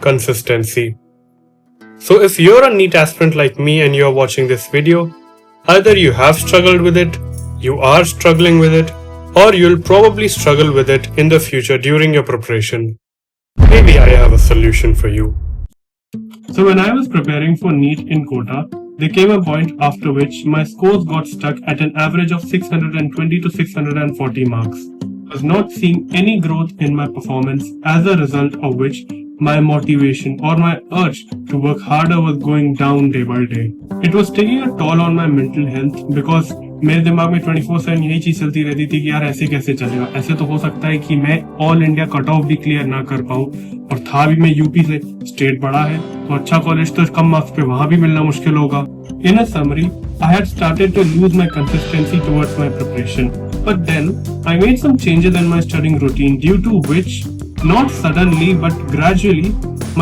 consistency. So if you're a NEET aspirant like me and you're watching this video, either you have struggled with it, you are struggling with it, or you'll probably struggle with it in the future during your preparation. Maybe I have a solution for you. So when I was preparing for NEET in Kota, there came a point after which my scores got stuck at an average of 620 to 640 marks. I was not seeing any growth in my performance, as a result of which my motivation or my urge to work harder was going down day by day. It was taking a toll on my mental health because मेरे दिमाग में 24/7 यही चीज चलती रहती थी कि यार ऐसे कैसे चलेगा, ऐसे तो हो सकता है कि मैं ऑल इंडिया कट ऑफ भी क्लियर ना कर पाऊं, और था भी मैं यूपी से, स्टेट बड़ा है तो अच्छा कॉलेज तो कम मार्क्स पे वहां भी मिलना मुश्किल होगा. In a summary, I had started to lose my consistency towards my preparation, but then I made some changes in my studying routine, due to which, not suddenly but gradually,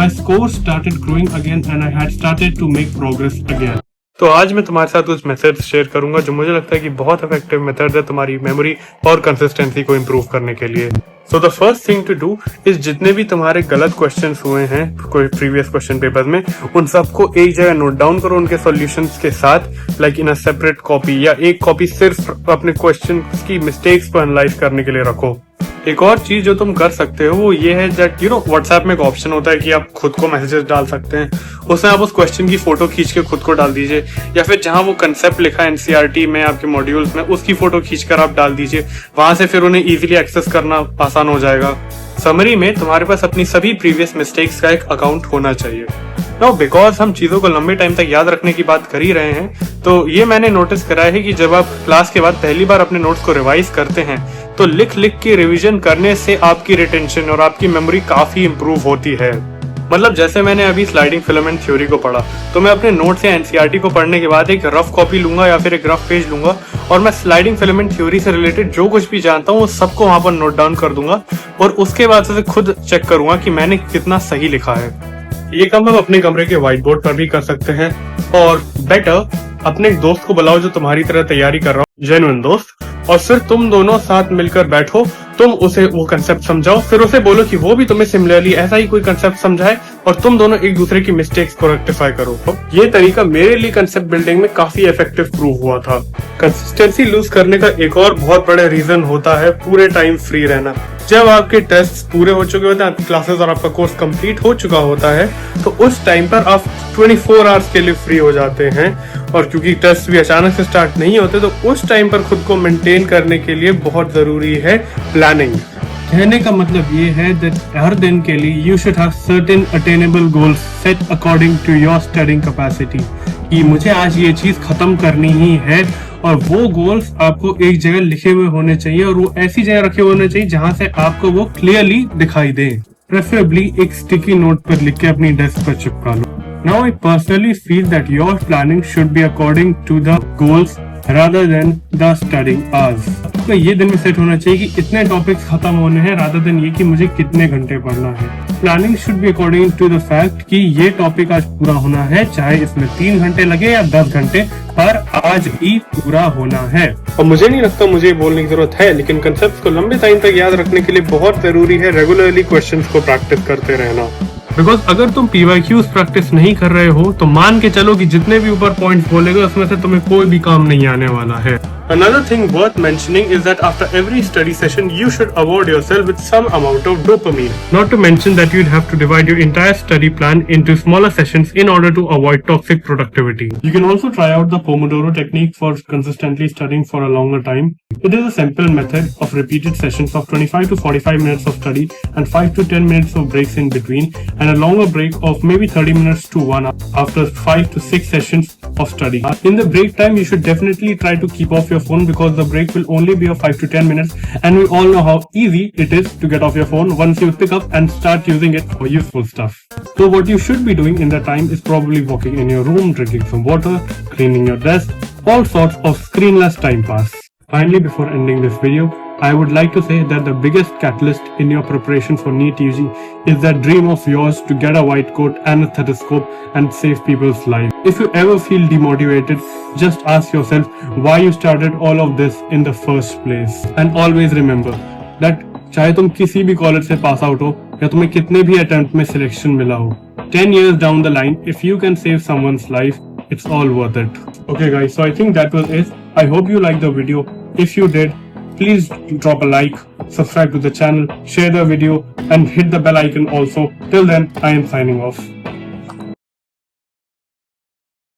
my scores started growing again and I had started to make progress again. तो आज मैं तुम्हारे साथ कुछ methods share करूंगा जो मुझे लगता है कि बहुत इफेक्टिव मेथड है तुम्हारी मेमोरी और कंसिस्टेंसी को इम्प्रूव करने के लिए. So the first thing to do is जितने भी तुम्हारे गलत क्वेश्चंस हुए हैं कोई प्रीवियस क्वेश्चन पेपर में, उन सबको एक जगह नोट डाउन करो उनके सॉल्यूशंस के साथ, like in a separate copy, या एक कॉपी सिर्फ अपने क्वेश्चन की मिस्टेक्स को एनालाइज करने के लिए रखो. एक और चीज जो तुम कर सकते हो वो ये है दैट व्हाट्सएप में एक ऑप्शन होता है कि आप खुद को मैसेजेस डाल सकते हैं. उसमें आप उस क्वेश्चन की फोटो खींच के खुद को डाल दीजिए, या फिर जहां वो कंसेप्ट लिखा है एनसीईआरटी में आपके मॉड्यूल्स में उसकी फोटो खींचकर आप डाल दीजिए. वहां से फिर उन्हें इजीली एक्सेस करना आसान हो जाएगा. समरी में तुम्हारे पास अपनी सभी प्रीवियस मिस्टेक्स का एक अकाउंट होना चाहिए. नाउ बिकॉज हम चीजों को लंबे टाइम तक याद रखने की बात कर ही रहे हैं, तो ये मैंने नोटिस करा है कि जब आप क्लास के बाद पहली बार अपने नोट्स को रिवाइज करते हैं तो लिख लिख के रिवीजन करने से आपकी रिटेंशन और आपकी मेमोरी काफी इंप्रूव होती है. मतलब जैसे मैंने अभी स्लाइडिंग फिलामेंट थ्योरी को पढ़ा, तो मैं अपने नोट्स या एनसीईआरटी को पढ़ने के बाद एक रफ कॉपी लूंगा या फिर एक रफ पेज लूंगा और मैं स्लाइडिंग फिलामेंट थ्योरी से रिलेटेड जो कुछ भी जानता हूँ सबको वहां पर नोट डाउन कर दूंगा, और उसके बाद से खुद चेक करूंगा कि मैंने कितना सही लिखा है. ये काम हम अपने कमरे के व्हाइट बोर्ड पर भी कर सकते हैं, और बेटर अपने एक दोस्त को बुलाओ जो तुम्हारी तरह तैयारी कर रहा हो, जेन्युइन दोस्त, और फिर तुम दोनों साथ मिलकर बैठो, तुम उसे वो कंसेप्ट समझाओ, फिर उसे बोलो कि वो भी तुम्हें सिमिलरली ऐसा ही कोई कंसेप्ट समझाए, और तुम दोनों एक दूसरे की मिस्टेक्स को रेक्टिफाई करो. ये तरीका मेरे लिए कंसेप्ट बिल्डिंग में काफी इफेक्टिव प्रूव हुआ था. कंसिस्टेंसी लूज करने का एक और बहुत बड़ा रीजन होता है पूरे टाइम फ्री रहना. जब आपके टेस्ट पूरे हो चुके होते हैं, आपकी क्लासेस और आपका कोर्स कंप्लीट हो चुका होता है, तो उस टाइम पर आप 24 आवर्स के लिए फ्री हो जाते हैं. और क्योंकि टेस्ट भी अचानक से स्टार्ट नहीं होते, तो उस टाइम पर खुद को मेंटेन करने के लिए बहुत जरूरी है प्लानिंग. कहने का मतलब ये है दैट हर दिन के लिए you should have certain attainable goals set according to your studying capacity, कि मुझे आज ये चीज खत्म करनी ही है, और वो गोल्स आपको एक जगह लिखे हुए होने चाहिए, और वो ऐसी जगह रखे हुए होने चाहिए जहां से आपको वो क्लियरली दिखाई दे. प्रेफरेबली एक स्टिकी नोट पर लिख के अपनी डेस्क पर चिपका लो. Now I personally feel that your planning should be according to the goals rather than the studying hours. तो ये दिन में सेट होना चाहिए कि इतने टॉपिक्स खत्म होने हैं, rather than ये कि मुझे कितने घंटे पढ़ना है. Planning should be according to the fact कि ये टॉपिक आज पूरा होना है, चाहे इसमें 3 घंटे लगे या 10 घंटे, पर आज ही पूरा होना है. और मुझे नहीं लगता मुझे बोलने की जरूरत है, लेकिन कंसेप्ट को लंबे टाइम तक याद रखने के लिए बहुत जरूरी है रेगुलरली क्वेश्चंस को प्रैक्टिस करते रहना. बिकॉज अगर तुम PYQs प्रैक्टिस नहीं कर रहे हो तो मान के चलो कि जितने भी ऊपर पॉइंट्स बोलेगे उसमें से तुम्हें कोई भी काम नहीं आने वाला है. Another thing worth mentioning is that after every study session, you should award yourself with some amount of dopamine. Not to mention that you'd have to divide your entire study plan into smaller sessions in order to avoid toxic productivity. You can also try out the Pomodoro technique for consistently studying for a longer time. It is a simple method of repeated sessions of 25 to 45 minutes of study and 5 to 10 minutes of breaks in between, and a longer break of maybe 30 minutes to 1 hour after 5 to 6 sessions of study. In the break time, you should definitely try to keep off your phone, because the break will only be of 5 to 10 minutes, and we all know how easy it is to get off your phone once you pick up and start using it for useful stuff. So what you should be doing in that time is probably walking in your room, drinking some water, cleaning your desk, all sorts of screenless time pass. Finally, before ending this video, I would like to say that the biggest catalyst in your preparation for NEET UG is that dream of yours to get a white coat and a stethoscope and save people's lives. If you ever feel demotivated, just ask yourself why you started all of this in the first place. And always remember that चाहे तुम किसी भी college से pass out हो या तुम्हें कितने भी अटेम्प्ट में सिलेक्शन मिला हो, 10 years down the line, if you can save someone's life, it's all worth it. Okay guys, so I think that was it. I hope you liked the video. If you did, please drop a like, subscribe to the channel, share the video and hit the bell icon also. Till then, I am signing off.